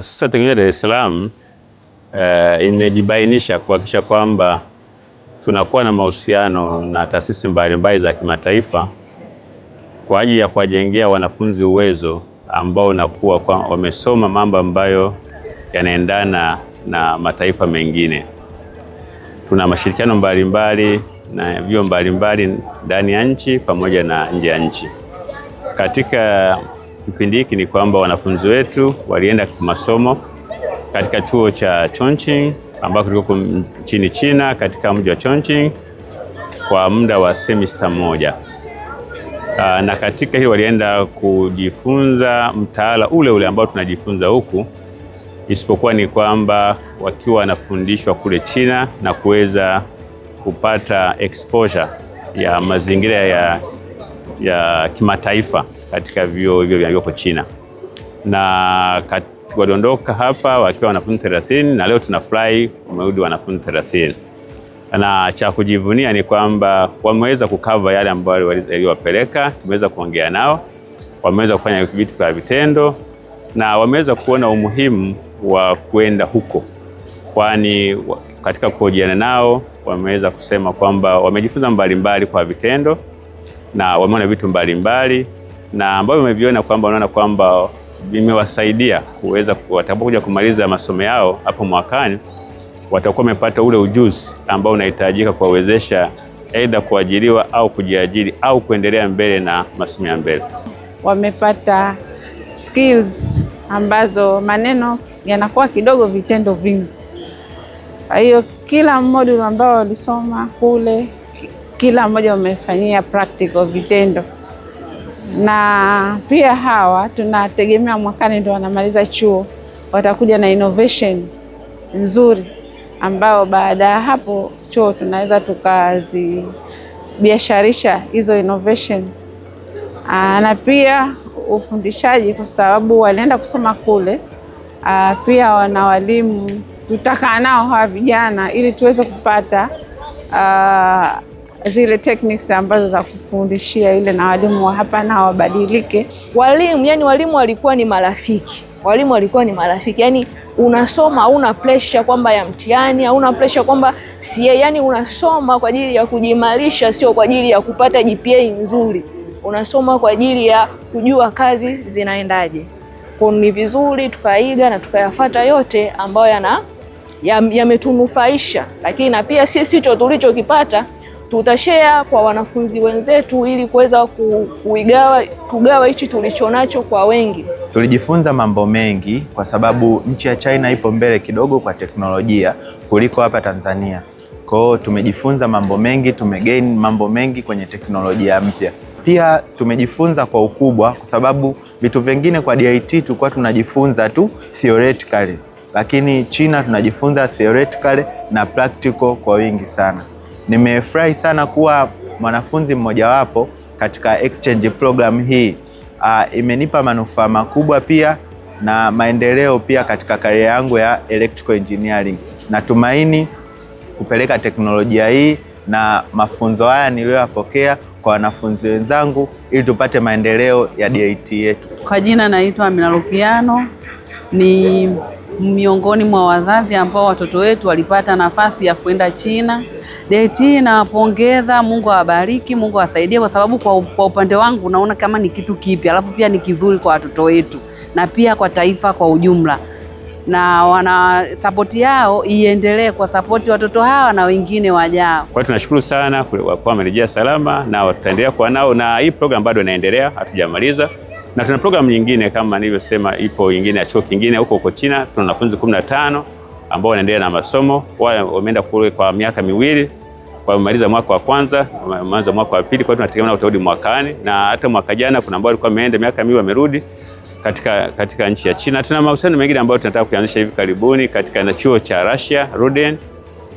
Sasa teknolojia Dar es Salaam imejibainisha kuhakikisha kwamba tunakuwa na mahusiano na taasisi mbalimbali za kimataifa kwa ajili ya kuwajengea wanafunzi uwezo ambao unakuwa wamesoma mambo ambayo yanaendana na mataifa mengine. Tuna mashirikiano mbalimbali na vyuo mbalimbali ndani ya nchi pamoja na nje ya nchi. Katika kipindi hiki ni kwamba wanafunzi wetu walienda kwa masomo katika chuo cha Chongqing ambako kiko nchini China katika mji wa Chongqing kwa muda wa semester moja. Na katika hiyo walienda kujifunza mtaala ule ambao tunajifunza huku, isipokuwa ni kwamba wakiwa wanafundishwa kule China na kuweza kupata exposure ya mazingira ya kimataifa katika vyuo hivyo vilivyoko China. Na waliondoka hapa wakiwa wanafunzi 30 na leo tunafurahi wamerudi wanafunzi 30. Na cha kujivunia ni kwamba wameweza kukava yale ambayo waliwapeleka, tumeweza kuongea nao, wameweza kufanya vitu kwa vitendo na wameweza kuona umuhimu wa kwenda huko. Kwani katika kuhojiana nao wameweza kusema kwamba wamejifunza mbalimbali kwa vitendo na wameona vitu mbalimbali na ambao wameviona kwamba wanaona kwamba vimewasaidia kuweza watakapokuja kumaliza masomo yao hapo mwakani, watakuwa wamepata ule ujuzi ambao unahitajika kuwawezesha aidha kuajiriwa au kujiajiri au kuendelea mbele na masomo ya mbele. Wamepata skills ambazo maneno yanakuwa kidogo, vitendo vingi. Kwa hiyo kila module ambao walisoma kule, kila mmoja wamefanyia practical, vitendo. Na pia hawa tunategemea mwakani ndio wanamaliza chuo, watakuja na innovation nzuri ambao baada ya hapo chuo tunaweza tukazibiasharisha hizo innovation. Na pia ufundishaji, kwa sababu walienda kusoma kule, pia wana walimu tutakaa nao hawa vijana ili tuweze kupata zile techniques ambazo za kufundishia ile, na walimu wa hapa na wabadilike. Walimu walikuwa ni marafiki. Walimu walikuwa ni marafiki. Yani unasoma hauna pressure kwamba ya mtihani, hauna pressure kwamba yani unasoma kwa ajili ya kujimarisha, sio kwa ajili ya kupata GPA nzuri. Unasoma kwa ajili ya kujua kazi zinaendaje. Kwa ni vizuri tukaiga na tukayafuata yote ambayo yametunufaisha, lakini na pia sisi tulichokipata tutashare kwa wanafunzi wenzetu ili kuweza kugawa hichi tulichonacho kwa wengi. Tulijifunza mambo mengi kwa sababu nchi ya China ipo mbele kidogo kwa teknolojia kuliko hapa Tanzania. Kwa hiyo tumejifunza mambo mengi, tumegain mambo mengi kwenye teknolojia mpya. Pia tumejifunza kwa ukubwa kwa sababu vitu vingine kwa DIT tulikuwa tunajifunza tu theoretically, lakini China tunajifunza theoretically na practical kwa wingi sana. Nimefurahi sana kuwa mwanafunzi mmojawapo katika exchange program hii. Imenipa manufaa makubwa pia na maendeleo pia katika career yangu ya electrical engineering. Natumaini kupeleka teknolojia hii na mafunzo haya niliyoyapokea kwa wanafunzi wenzangu ili tupate maendeleo ya DIT yetu. Kwa jina naitwa Amina Lukiano, ni miongoni mwa wazazi ambao watoto wetu walipata nafasi ya kwenda China. DIT nawapongeza, Mungu awabariki, Mungu awasaidie, kwa sababu kwa upande wangu naona kama ni kitu kipya, alafu pia ni kizuri kwa watoto wetu na pia kwa taifa kwa ujumla. Na wana support yao iendelee kwa support watoto hawa na wengine wajao. Kwa hiyo tunashukuru sana kwa wamerejea salama na tutaendelea kwa nao, na hii program bado inaendelea, hatujamaliza. Na tuna program nyingine kama nilivyosema, ipo nyingine ya chuo kingine huko China. Tuna wanafunzi 15 ambao wanaendelea na masomo. Wao wameenda kule kwa miaka miwili, wamemaliza mwaka wa kwanza, wameanza mwaka wa pili. Kwa hiyo tunategemea utarudi mwakani, na hata mwaka jana kuna ambao walikuwa wameenda miaka miwili wamerudi katika nchi ya China. Tuna mahusiano mengine ambayo tunataka kuanzisha hivi karibuni katika chuo cha Russia Ruden,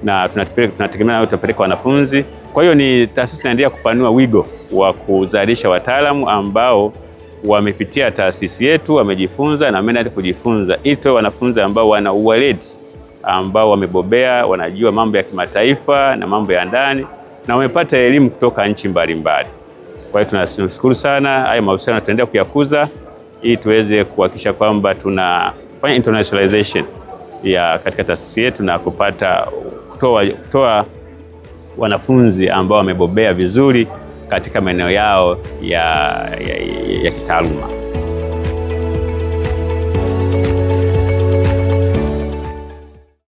na tunategemea tutapeleka wanafunzi. Kwa hiyo ni taasisi inaendelea kupanua wigo wa kuzalisha wataalamu ambao wamepitia taasisi yetu, wamejifunza na wameenda kujifunza, ili tuwe wanafunzi ambao wana uweledi, ambao wamebobea, wanajua mambo ya kimataifa na mambo ya ndani na wamepata elimu kutoka nchi mbalimbali. Kwa hiyo tunashukuru sana, haya mahusiano tutaendelea kuyakuza ili tuweze kuhakikisha kwamba kufanya internationalization ya katika taasisi yetu na kutoa wanafunzi ambao wamebobea vizuri katika maeneo yao ya kitaaluma.